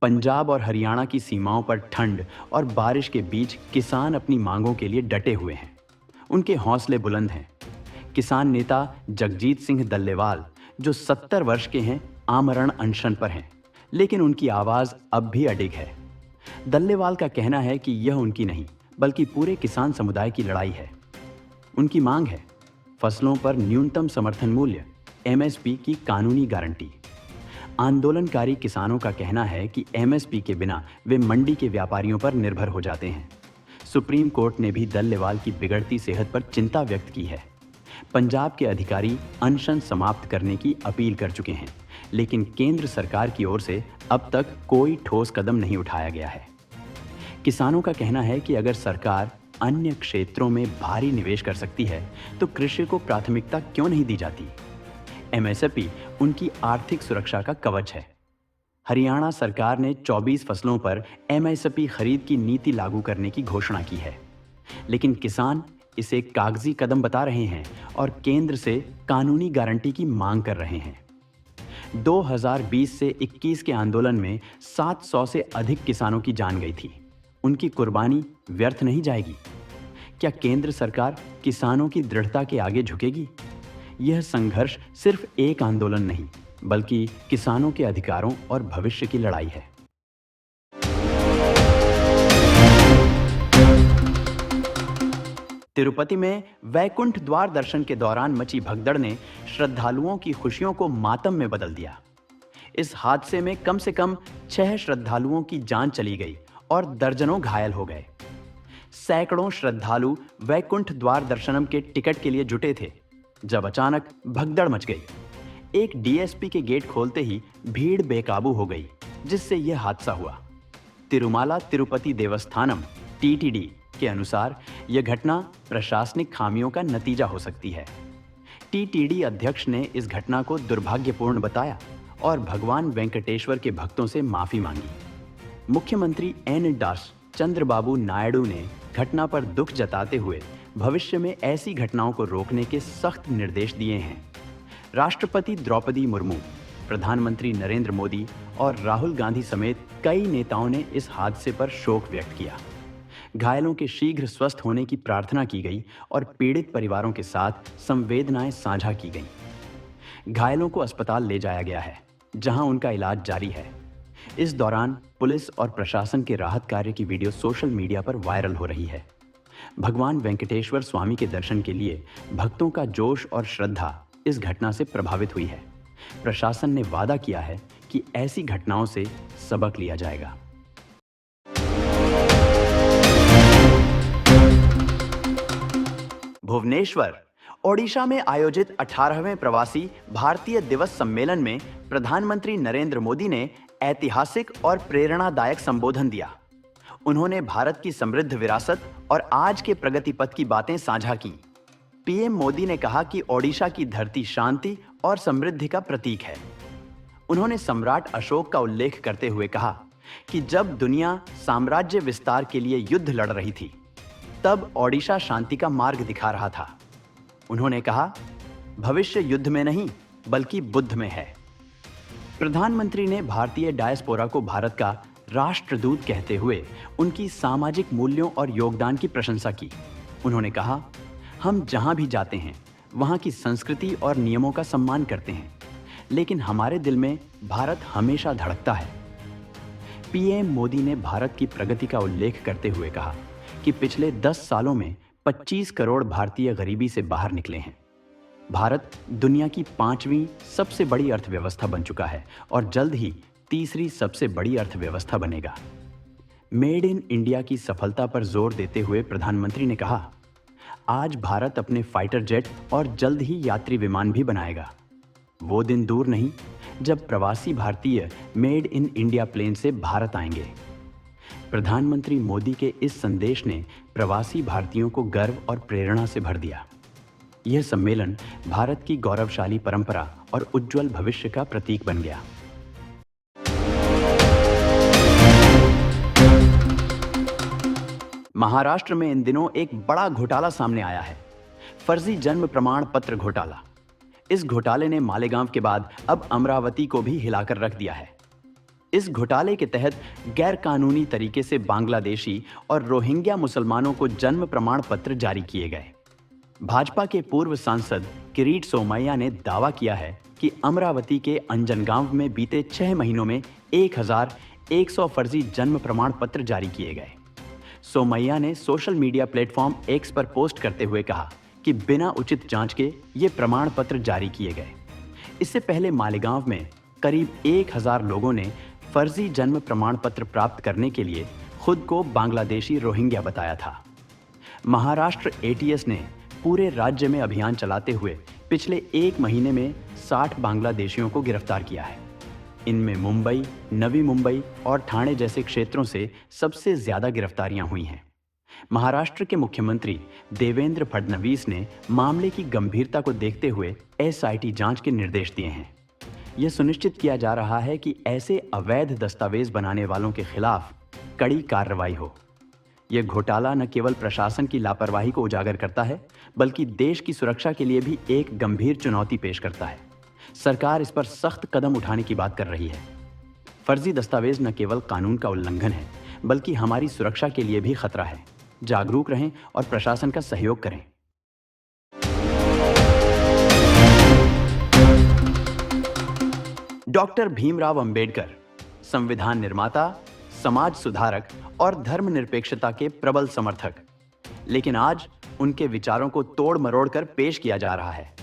पंजाब और हरियाणा की सीमाओं पर ठंड और बारिश के बीच किसान अपनी मांगों के लिए डटे हुए हैं। उनके हौसले बुलंद हैं। किसान नेता जगजीत सिंह दल्लेवाल, जो 70 वर्ष के हैं, आमरण अनशन पर हैं, लेकिन उनकी आवाज अब भी अडिग है। दल्लेवाल का कहना है कि यह उनकी नहीं, बल्कि पूरे किसान समुदाय की लड़ाई है। उनकी मांग है फसलों पर न्यूनतम समर्थन मूल्य एमएसपी की कानूनी गारंटी। आंदोलनकारी किसानों का कहना है कि एमएसपी के बिना वे मंडी के व्यापारियों पर निर्भर हो जाते हैं। सुप्रीम कोर्ट ने भी दल्लेवाल की बिगड़ती सेहत पर चिंता व्यक्त की है। पंजाब के अधिकारी अनशन समाप्त करने की अपील कर चुके हैं, लेकिन केंद्र सरकार की ओर से अब तक कोई ठोस कदम नहीं उठाया गया है। किसानों का कहना है कि अगर सरकार अन्य क्षेत्रों में भारी निवेश कर सकती है, तो कृषि को प्राथमिकता क्यों नहीं दी जाती? एमएसपी उनकी आर्थिक सुरक्षा का कवच है। हरियाणा सरकार ने 24 फसलों पर एमएसपी खरीद की नीति लागू करने की घोषणा की है, लेकिन किसान इसे कागजी कदम बता रहे हैं और केंद्र से कानूनी गारंटी की मांग कर रहे हैं। 2020 से 21 के आंदोलन में 700 से अधिक किसानों की जान गई थी। उनकी कुर्बानी व्यर्थ नहीं जाएगी। क्या केंद्र सरकार किसानों की दृढ़ता के आगे झुकेगी? यह संघर्ष सिर्फ एक आंदोलन नहीं, बल्कि किसानों के अधिकारों और भविष्य की लड़ाई है। तिरुपति में वैकुंठ द्वार दर्शन के दौरान मची भगदड़ ने श्रद्धालुओं की खुशियों को मातम में बदल दिया। इस हादसे में कम से कम 6 श्रद्धालुओं की जान चली गई और दर्जनों घायल हो गए। सैकड़ों श्रद्धालु वैकुंठ द्वार दर्शनम के टिकट के लिए जुटे थे, जब अचानक भगदड़ मच गई। एक डीएसपी के गेट खोलते ही भीड़ बेकाबू हो गई, जिससे यह हादसा हुआ। तिरुमाला तिरुपति देवस्थानम टीटीडी के अनुसार यह घटना प्रशासनिक खामियों का नतीजा हो सकती है। टीटीडी अध्यक्ष ने इस घटना को दुर्भाग्यपूर्ण बताया और भगवान वेंकटेश्वर के भक्तों से माफी मांगी। मुख्यमंत्री एन चंद्रबाबू नायडू ने घटना पर दुख जताते हुए भविष्य में ऐसी घटनाओं को रोकने के सख्त निर्देश दिए हैं। राष्ट्रपति द्रौपदी मुर्मू, प्रधानमंत्री नरेंद्र मोदी और राहुल गांधी समेत कई नेताओं ने इस हादसे पर शोक व्यक्त किया। घायलों के शीघ्र स्वस्थ होने की प्रार्थना की गई और पीड़ित परिवारों के साथ संवेदनाएं साझा की गईं। घायलों को अस्पताल ले जाया गया है, जहां उनका इलाज जारी है। इस दौरान पुलिस और प्रशासन के राहत कार्य की वीडियो सोशल मीडिया पर वायरल हो रही है। भगवान वेंकटेश्वर स्वामी के दर्शन के लिए भक्तों का जोश और श्रद्धा इस घटना से प्रभावित हुई है। प्रशासन ने वादा किया है कि ऐसी घटनाओं से सबक लिया जाएगा। भुवनेश्वर, ओडिशा में आयोजित 18वें प्रवासी भारतीय दिवस सम्मेलन में प्रधानमंत्री नरेंद्र मोदी ने ऐतिहासिक और प्रेरणादायक संबोधन दिया। उन्होंने भारत की समृद्ध विरासत और आज के प्रगति पथ की बातें साझा की। पीएम मोदी ने कहा कि ओडिशा की धरती शांति और समृद्धि का प्रतीक है। उन्होंने सम्राट अशोक का उल्लेख करते हुए कहा कि जब दुनिया साम्राज्य विस्तार के लिए युद्ध लड़ रही थी, तब ओडिशा शांति का मार्ग दिखा रहा था। उन्होंने कहा, भविष्य युद्ध में नहीं, बल्कि बुद्ध में है। प्रधानमंत्री ने भारतीय डायस्पोरा को भारत का राष्ट्रदूत कहते हुए उनकी सामाजिक मूल्यों और योगदान की प्रशंसा की। उन्होंने कहा, हम जहां भी जाते हैं वहां की संस्कृति और नियमों का सम्मान करते हैं, लेकिन हमारे दिल में भारत हमेशा धड़कता है। पीएम मोदी ने भारत की प्रगति का उल्लेख करते हुए कहा कि पिछले 10 सालों में 25 करोड़ भारतीय गरीबी से बाहर निकले हैं। भारत दुनिया की 5वीं सबसे बड़ी अर्थव्यवस्था बन चुका है और जल्द ही 3री सबसे बड़ी अर्थव्यवस्था बनेगा। मेड इन इंडिया की सफलता पर जोर देते हुए प्रधानमंत्री ने कहा, आज भारत अपने फाइटर जेट और जल्द ही यात्री विमान भी बनाएगा। वो दिन दूर नहीं जब प्रवासी भारतीय मेड इन इंडिया प्लेन से भारत आएंगे। प्रधानमंत्री मोदी के इस संदेश ने प्रवासी भारतीयों को गर्व और प्रेरणा से भर दिया। यह सम्मेलन भारत की गौरवशाली परंपरा और उज्जवल भविष्य का प्रतीक बन गया। महाराष्ट्र में इन दिनों एक बड़ा घोटाला सामने आया है, फर्जी जन्म प्रमाण पत्र घोटाला। इस घोटाले ने मालेगांव के बाद अब अमरावती को भी हिलाकर रख दिया है। इस घोटाले के तहत गैर कानूनी तरीके से बांग्लादेशी और रोहिंग्या मुसलमानों को जन्म प्रमाण पत्र जारी किए गए। भाजपा के पूर्व सांसद किरीट सोमैया ने दावा किया है कि अमरावती के अंजनगांव में बीते 6 महीनों में 1100 फर्जी जन्म प्रमाण पत्र जारी किए गए। सोमैया ने सोशल मीडिया प्लेटफॉर्म एक्स पर पोस्ट करते हुए कहा कि बिना उचित जांच के ये प्रमाण पत्र जारी किए गए। इससे पहले मालेगांव में करीब 1000 लोगों ने फर्जी जन्म प्रमाण पत्र प्राप्त करने के लिए खुद को बांग्लादेशी रोहिंग्या बताया था। महाराष्ट्र एटीएस ने पूरे राज्य में अभियान चलाते हुए पिछले 1 महीने में 60 बांग्लादेशियों को गिरफ्तार किया है। इनमें मुंबई, नवी मुंबई और ठाणे जैसे क्षेत्रों से सबसे ज्यादा गिरफ्तारियां हुई हैं। महाराष्ट्र के मुख्यमंत्री देवेंद्र फडणवीस ने मामले की गंभीरता को देखते हुए एसआईटी जांच के निर्देश दिए हैं। यह सुनिश्चित किया जा रहा है कि ऐसे अवैध दस्तावेज बनाने वालों के खिलाफ कड़ी कार्रवाई हो। यह घोटाला न केवल प्रशासन की लापरवाही को उजागर करता है, बल्कि देश की सुरक्षा के लिए भी एक गंभीर चुनौती पेश करता है। सरकार इस पर सख्त कदम उठाने की बात कर रही है। फर्जी दस्तावेज न केवल कानून का उल्लंघन है, बल्कि हमारी सुरक्षा के लिए भी खतरा है। जागरूक रहें और प्रशासन का सहयोग करें। डॉक्टर भीमराव अंबेडकर संविधान निर्माता, समाज सुधारक और धर्मनिरपेक्षता के प्रबल समर्थक, लेकिन आज उनके विचारों को तोड़ मरोड़ कर पेश किया जा रहा है।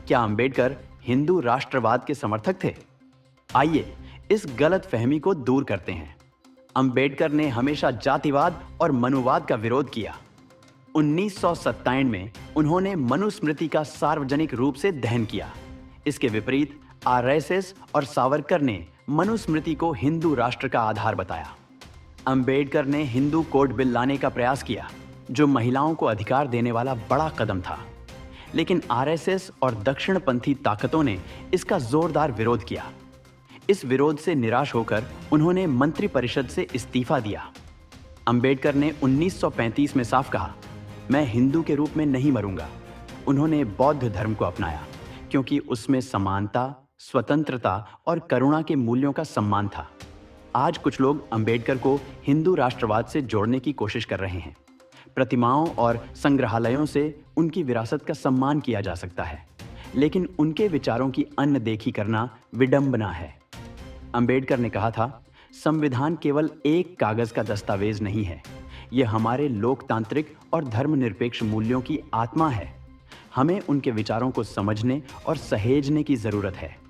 क्या अंबेडकर हिंदू राष्ट्रवाद के समर्थक थे? आइए इस गलत फहमी को दूर करते हैं। अंबेडकर ने हमेशा जातिवाद और मनुवाद का विरोध किया। 1957 में उन्होंने मनुस्मृति का सार्वजनिक रूप से दहन किया। इसके विपरीत आरएसएस और सावरकर ने मनुस्मृति को हिंदू राष्ट्र का आधार बताया। अंबेडकर ने हिंदू कोड बिल लाने का प्रयास किया, जो महिलाओं को अधिकार देने वाला बड़ा कदम था। लेकिन आरएसएस और दक्षिणपंथी ताकतों ने इसका जोरदार विरोध किया। इस विरोध से निराश होकर उन्होंने मंत्रिपरिषद से इस्तीफा दिया। अंबेडकर ने 1935 में साफ कहा, मैं हिंदू के रूप में नहीं मरूंगा। उन्होंने बौद्ध धर्म को अपनाया, क्योंकि उसमें समानता, स्वतंत्रता और करुणा के मूल्यों का सम्मान था। आज कुछ लोग अंबेडकर को हिंदू राष्ट्रवाद से जोड़ने की कोशिश कर रहे हैं। प्रतिमाओं और संग्रहालयों से उनकी विरासत का सम्मान किया जा सकता है, लेकिन उनके विचारों की अनदेखी करना विडंबना है। अंबेडकर ने कहा था, संविधान केवल एक कागज का दस्तावेज नहीं है, यह हमारे लोकतांत्रिक और धर्मनिरपेक्ष मूल्यों की आत्मा है। हमें उनके विचारों को समझने और सहेजने की जरूरत है।